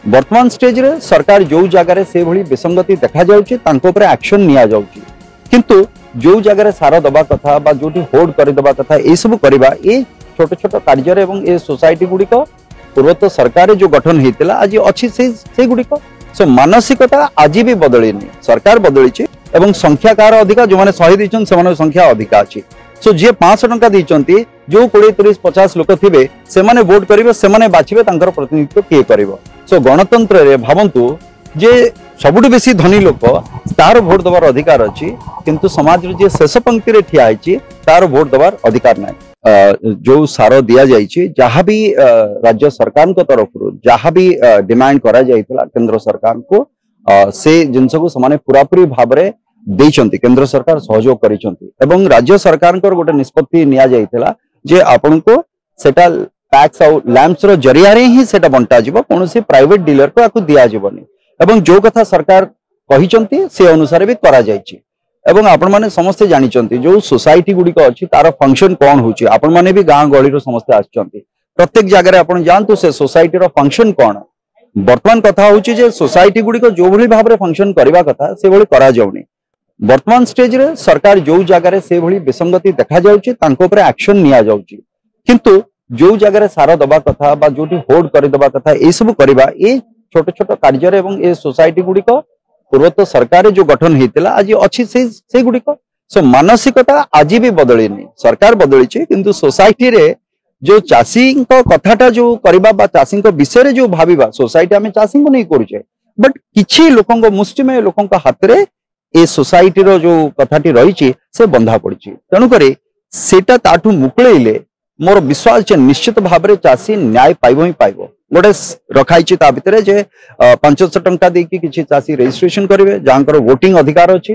वर्तमान स्टेज रे सरकार जो जगार से भली विसंगति देखा जाउची तांको ऊपर एक्शन निया जाउची किंतु जो जगार सार दबा कथा बा जोटी होल्ड कर दबा कथा ए सब करबा ए छोट छोट कार्य एवं ए सोसाइटी गुडी को पूर्वत सरकार जो गठन हेतिला आज अच्छी से गुडी को सो मानसिकता आज भी बदलिनी सरकार बदली एवं संख्या कार अधिका जो माने 100 दिचन से संख्या अधिका अछि सो जे 500 टंका दिचंती जो 20 30 50 लोक थिबे से माने वोट करिवे से माने बाछिबे तांकर प्रतिनिधित्व के करिवो सो गणतंत्र रे भावंतु जे सबुठ बेसी धनी लोक तार वोट दबार अधिकार अछि किंतु समाज रे जे शेष पंक्ति रे ठिया आइछि तार वोट दबार अधिकार नै जो सारो दिया जाइछि जहाँ भी राज्य सरकार को तरफ जहाँ भी डिमांड करा जाइतला केंद्र सरकार को से जिनस को समाने पूरा पूरी भाव रे देइछंती केंद्र सरकार सहयोग करिछंती एवं राज्य सरकार को गोटे निष्पत्ति निया जाइतला जे आपन को सेटा टैक्स और लैंप्स रो जरिया रे ही सेटा बंटा जिवो कोनोसी प्राइवेट डीलर को आकु दिया जिवोनी एवं जो कथा सरकार कहिछंती से अनुसार भी करा जाइछि एवं आपण माने समस्त जानिचंती जो सोसाइटी गुडी को अछि तार फंक्शन कोन होछि आपण माने भी गां गळी रो समस्त आछंती प्रत्येक जगह रे आपण जानतु से सोसाइटी रो फंक्शन कोन वर्तमान कथा होछि जे सोसाइटी गुडी को जो भली भाबरे फंक्शन करबा कथा से भली करा जाउनी वर्तमान स्टेज रे सरकार जो जगह रे से भली विसंगति देखा जाउछि तांको ऊपर एक्शन निया जाउछि किंतु जो जगह रे सारा दबा कथा बा जोटी होल्ड कर दबा कथा ए सब करबा ए छोट छोट कार्य एवं ए सोसाइटी गुडी को पूर्वत सरकार जो गठन हेतिला आज अच्छी से गुडी को सो मानसिकता आज भी बदलिनी सरकार बदली किंतु सोसाइटी रे जो चाषी कथाटा जो करबा बा चाषी विषय रे जो भाबिबा सोसाइटी आमे चाषी को नहीं करूचे बट किछि लोकंक मुष्टिमेय लोकंक हाथ रे ए सोसाइटी रो जो कथाटी रही से बंधा पड़ी तेणु करे सेटा ताठू मुकलेइले मोर विश्वास जे निश्चित भाव रे चाषी न्याय पाइबो ही पाइबो गोटे रखाई ता भितर जे 500 टंका देकी किछि चाषी रजिस्ट्रेशन करिवे जांकर वोटिंग अधिकार अछि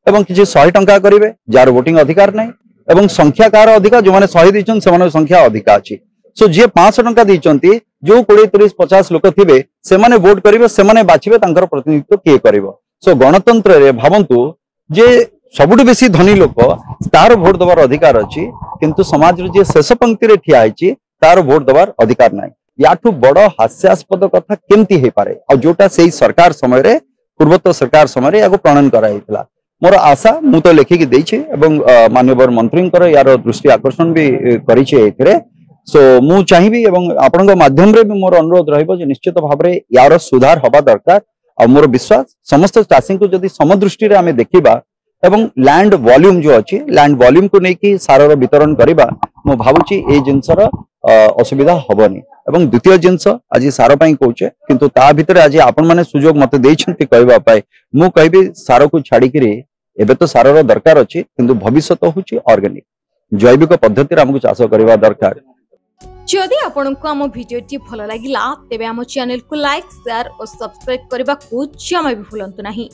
एवं किछि 100 टंका करिवे जार वोटिंग अधिकार नै एवं संख्या कार अधिकार जो माने 100 दिचन से माने संख्या अधिका अछि सो जे 500 टंका दिचंती जो 20 30 50 लोक थिबे से माने वोट करिवे से माने बाछिबे तांकर प्रतिनिधित्व के करिवो सो गणतंत्र रे भावंतु जे सबुठ बेसी धनी लोक तार वोट दबार अधिकार अछि किंतु समाज रे जे शेष पंक्ति रे ठिया आइछि तार वोट दबार अधिकार नै याठू बड़ हास्यास्पद कथा केमती हे पारे आ जोटा सेही सरकार समय रे पूर्वत सरकार समय रे याको प्रणयन करा हितला मोर आशा मु तो लेखि कि देछि एवं माननीय मंत्री कर यार दृष्टि आकर्षण भी करिछि एथिरे सो मु चाहिबी एवं आपनक माध्यम रे भी मोर अनुरोध रहइबो जे निश्चित भाव रे यार सुधार होबा दरकार आ मोर विश्वास समस्त चाषी को जदि समदृष्टि रे आमे देखिबा एवं लैंड वॉल्यूम जो अछि लैंड वॉल्यूम को नेकी सारर वितरण करिबा मु भाबुची ए जिंसर असुविधा हबनी एवं द्वितीय जिंस आज सार पई कहूचे किंतु ता भितर आज आपण माने सुजोग मते देइछंती कहबा पाए मु कहबी सार को छाडी किरे एबे तो सारर दरकार अछि किंतु भविष्य तो होची ऑर्गेनिक जैविक पद्धति रे हमकु चाष करबा दरकार जदि आपनकु हम भिडियोटी भलो लागिला तेबे हम चैनल को लाइक शेयर और सब्सक्राइब करबा को जमा भी भूलंतु नाही।